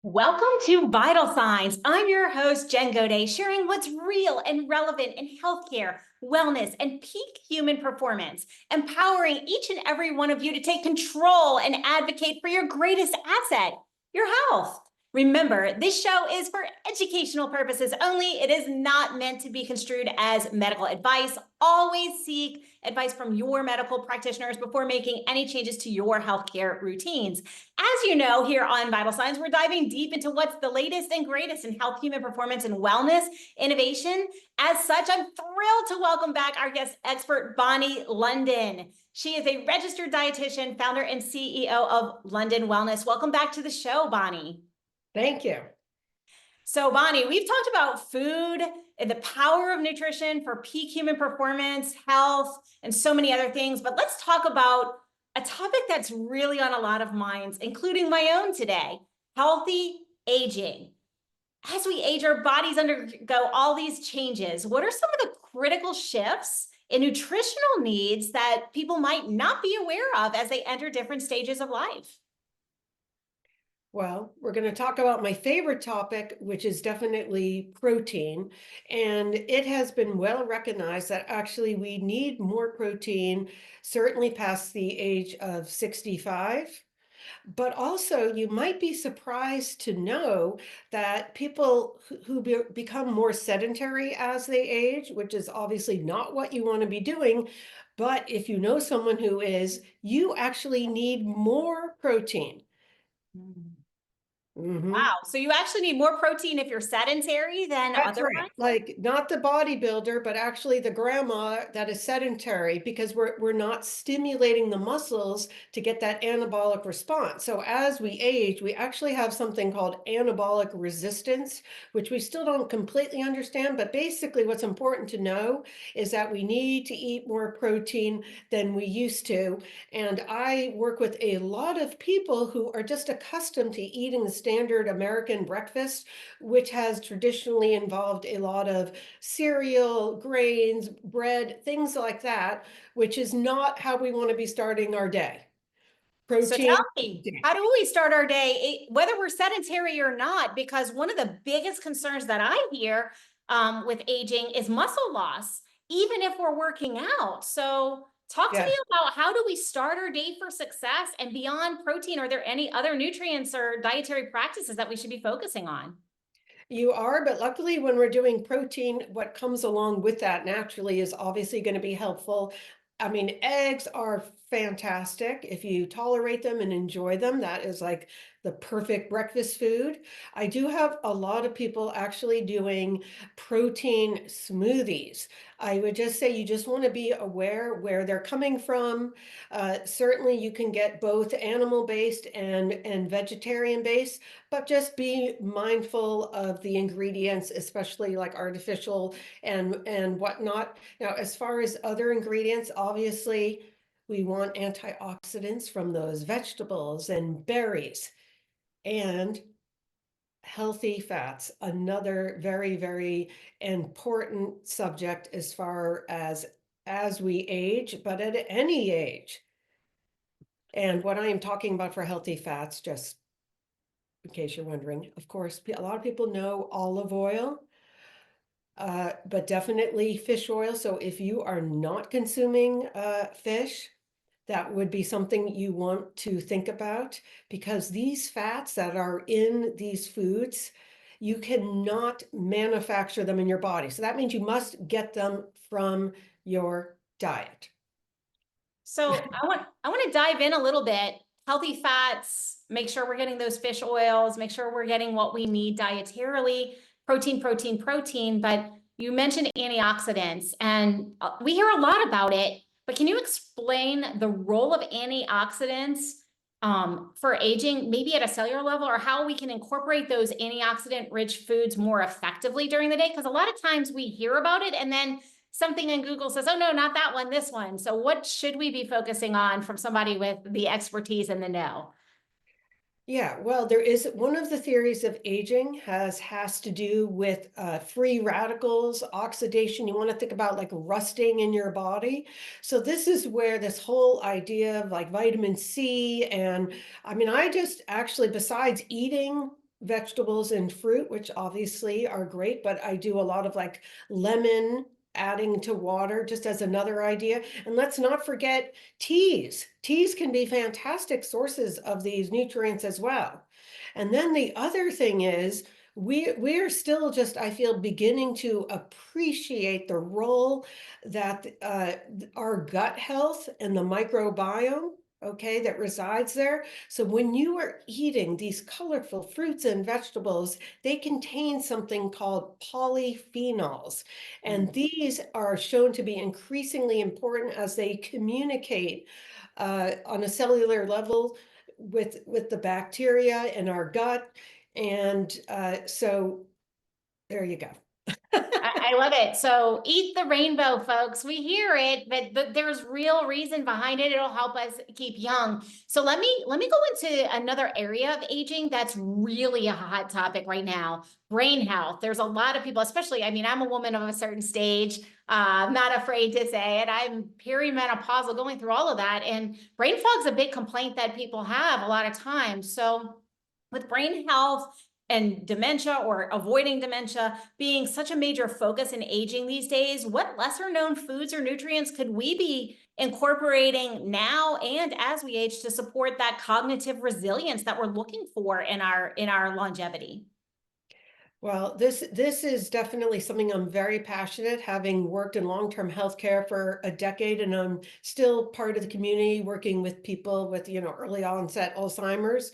Welcome to Vital Signs. I'm your host, Jen Gaudet, sharing what's real and relevant in healthcare, wellness, and peak human performance, empowering each and every one of you to take control and advocate for your greatest asset, your health. Remember, this show is for educational purposes only. It is not meant to be construed as medical advice. Always seek advice from your medical practitioners before making any changes to your healthcare routines. As you know, here on Vital Signs, we're diving deep into what's the latest and greatest in health, human performance, and wellness innovation. As such, I'm thrilled to welcome back our guest expert, Bonni London. She is a registered dietitian, founder and CEO of London Wellness. Welcome back to the show, Bonni. Thank you. So, Bonni, we've talked about food and the power of nutrition for peak human performance, health, and so many other things. But let's talk about a topic that's really on a lot of minds, including my own today: healthy aging. As we age, our bodies undergo all these changes. What are some of the critical shifts in nutritional needs that people might not be aware of as they enter different stages of life? Well, we're going to talk about my favorite topic, which is definitely protein. And it has been well recognized that actually we need more protein, certainly past the age of 65. But also, you might be surprised to know that people who become more sedentary as they age, which is obviously not what you want to be doing. But if you know someone who is, you actually need more protein. Wow. Hmm. So you actually need more protein if you're sedentary than That's otherwise? right. Like not the bodybuilder, but actually the grandma that is sedentary because we're not stimulating the muscles to get that anabolic response. So as we age, we actually have something called anabolic resistance, which we still don't completely understand. But basically, what's important to know is that we need to eat more protein than we used to. And I work with a lot of people who are just accustomed to eating the standard American breakfast, which has traditionally involved a lot of cereal, grains, bread, things like that, which is not how we want to be starting our day. So tell Protein. me, how do we start our day, whether we're sedentary or not? Because one of the biggest concerns that I hear with aging is muscle loss, even if we're working out. So talk to me Yes. about, how do we start our day for success? And beyond protein, are there any other nutrients or dietary practices that we should be focusing on? You are, but luckily when we're doing protein, what comes along with that naturally is obviously going to be helpful. I mean, eggs are fantastic. If you tolerate them and enjoy them, that is like the perfect breakfast food. I do have a lot of people actually doing protein smoothies. I would just say you just want to be aware where they're coming from. Certainly, you can get both animal-based and vegetarian-based, but just be mindful of the ingredients, especially like artificial and whatnot. Now, as far as other ingredients, obviously we want antioxidants from those vegetables and berries and healthy fats, another very, very important subject as far as we age, but at any age. And what I am talking about for healthy fats, just in case you're wondering, of course, a lot of people know olive oil, but definitely fish oil. So if you are not consuming fish, that would be something you want to think about, because these fats that are in these foods, you cannot manufacture them in your body. So that means you must get them from your diet. So I want to dive in a little bit. Healthy fats, make sure we're getting those fish oils, make sure we're getting what we need dietarily, protein, protein, protein. But you mentioned antioxidants, and we hear a lot about it. But can you explain the role of antioxidants for aging, maybe at a cellular level, or how we can incorporate those antioxidant-rich foods more effectively during the day? Because a lot of times we hear about it and then something in Google says, oh no, not that one, this one. So what should we be focusing on from somebody with the expertise and the know? Yeah, well, there is one of the theories of aging has to do with free radicals, oxidation. You want to think about like rusting in your body. So this is where this whole idea of like vitamin C, and I mean, I just actually, besides eating vegetables and fruit, which obviously are great, but I do a lot of like lemon adding to water just as another idea. And let's not forget teas. Teas can be fantastic sources of these nutrients as well. And then the other thing is we're still just, I feel, beginning to appreciate the role that our gut health and the microbiome, okay, that resides there. So when you are eating these colorful fruits and vegetables, they contain something called polyphenols. And these are shown to be increasingly important as they communicate on a cellular level with the bacteria in our gut. And so there you go. I love it. So eat the rainbow, folks. We hear it, but there's real reason behind it. It'll help us keep young. So let me go into another area of aging that's really a hot topic right now. Brain health. There's a lot of people, especially, I mean, I'm a woman of a certain stage. I'm not afraid to say it. I'm perimenopausal, going through all of that. And brain fog's a big complaint that people have a lot of times. So with brain health and dementia or avoiding dementia being such a major focus in aging these days, what lesser known foods or nutrients could we be incorporating now and as we age to support that cognitive resilience that we're looking for in our longevity? Well, this is definitely something I'm very passionate, having worked in long-term healthcare for a decade, and I'm still part of the community working with people with, early onset Alzheimer's.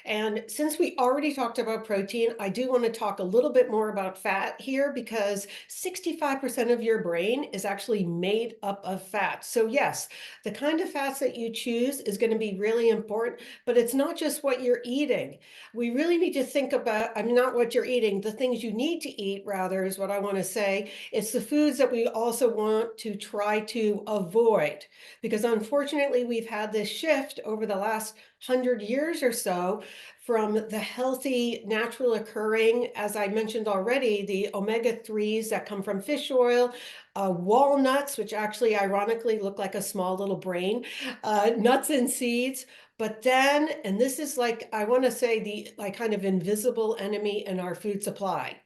And since we already talked about protein, I do want to talk a little bit more about fat here because 65% of your brain is actually made up of fat. So yes, the kind of fats that you choose is going to be really important, but it's not just what you're eating. We really need to think about, I mean, not what you're eating, the things you need to eat, rather, is what I want to say. It's the foods that we also want to try to avoid, because unfortunately, we've had this shift over the last 100 years or so from the healthy, natural occurring, as I mentioned already, the omega-3s that come from fish oil, walnuts, which actually ironically look like a small little brain, nuts and seeds. But then, and this is like, I want to say the like kind of invisible enemy in our food supply,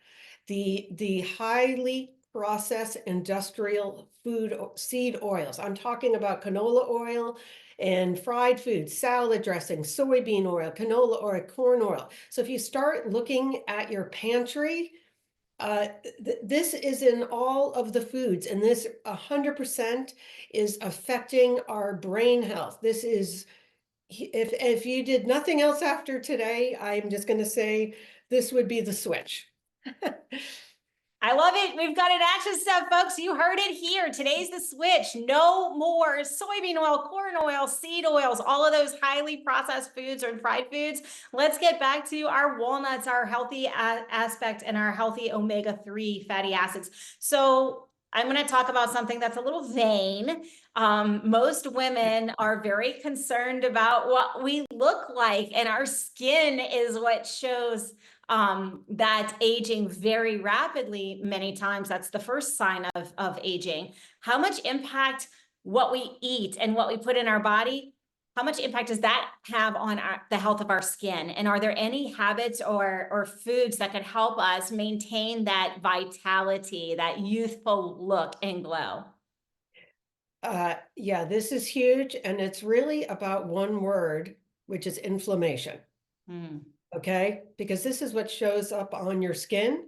the highly processed industrial food seed oils. I'm talking about canola oil and fried foods, salad dressing, soybean oil, canola oil, corn oil. So if you start looking at your pantry, this is in all of the foods, and this 100% is affecting our brain health. This is, if you did nothing else after today, I'm just going to say this would be the switch. I love it. We've got an action step, folks. You heard it here. Today's the switch. No more soybean oil, corn oil, seed oils, all of those highly processed foods or fried foods. Let's get back to our walnuts, our healthy aspect, and our healthy omega-3 fatty acids. So I'm going to talk about something that's a little vain. Most women are very concerned about what we look like, and our skin is what shows that's aging very rapidly. Many times that's the first sign of aging. How much impact what we eat and what we put in our body, how much impact does that have on the health of our skin? And are there any habits or foods that could help us maintain that vitality, that youthful look and glow? Yeah, this is huge, and it's really about one word, which is inflammation. Hmm. Okay, because this is what shows up on your skin.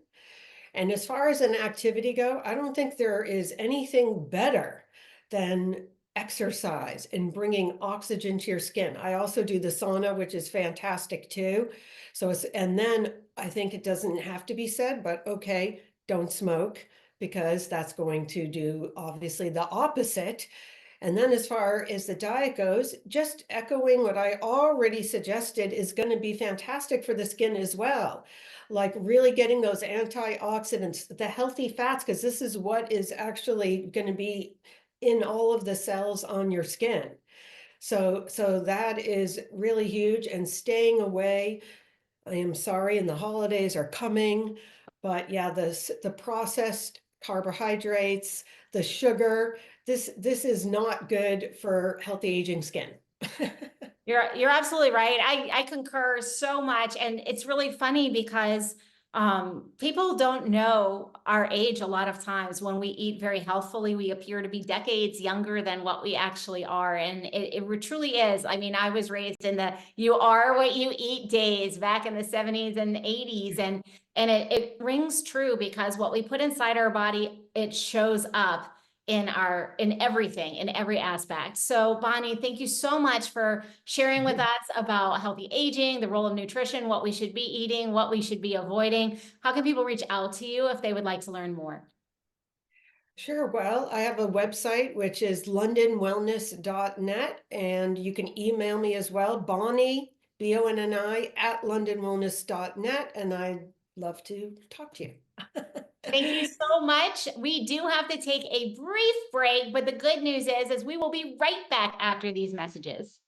And as far as an activity go, I don't think there is anything better than exercise and bringing oxygen to your skin. I also do the sauna, which is fantastic too. So it's, and then I think it doesn't have to be said, but okay, don't smoke, because that's going to do obviously the opposite. And then as far as the diet goes, just echoing what I already suggested is going to be fantastic for the skin as well. Like really getting those antioxidants, the healthy fats, because this is what is actually going to be in all of the cells on your skin. So that is really huge, and staying away. I am sorry, and the holidays are coming, but yeah, the processed carbohydrates, the sugar, this is not good for healthy aging skin. You're absolutely right. I concur so much, and it's really funny because people don't know our age a lot of times. When we eat very healthfully, we appear to be decades younger than what we actually are, and it truly is. I mean, I was raised in the "you are what you eat" days back in the 70s and 80s, and it rings true because what we put inside our body, it shows up in everything, in every aspect. So Bonni, thank you so much for sharing with us about healthy aging, the role of nutrition, what we should be eating, what we should be avoiding. How can people reach out to you if they would like to learn more? Sure. Well, I have a website which is londonwellness.net, and you can email me as well, Bonni, Bonni at londonwellness.net, and I'd love to talk to you. Thank you so much. We do have to take a brief break, but the good news is we will be right back after these messages.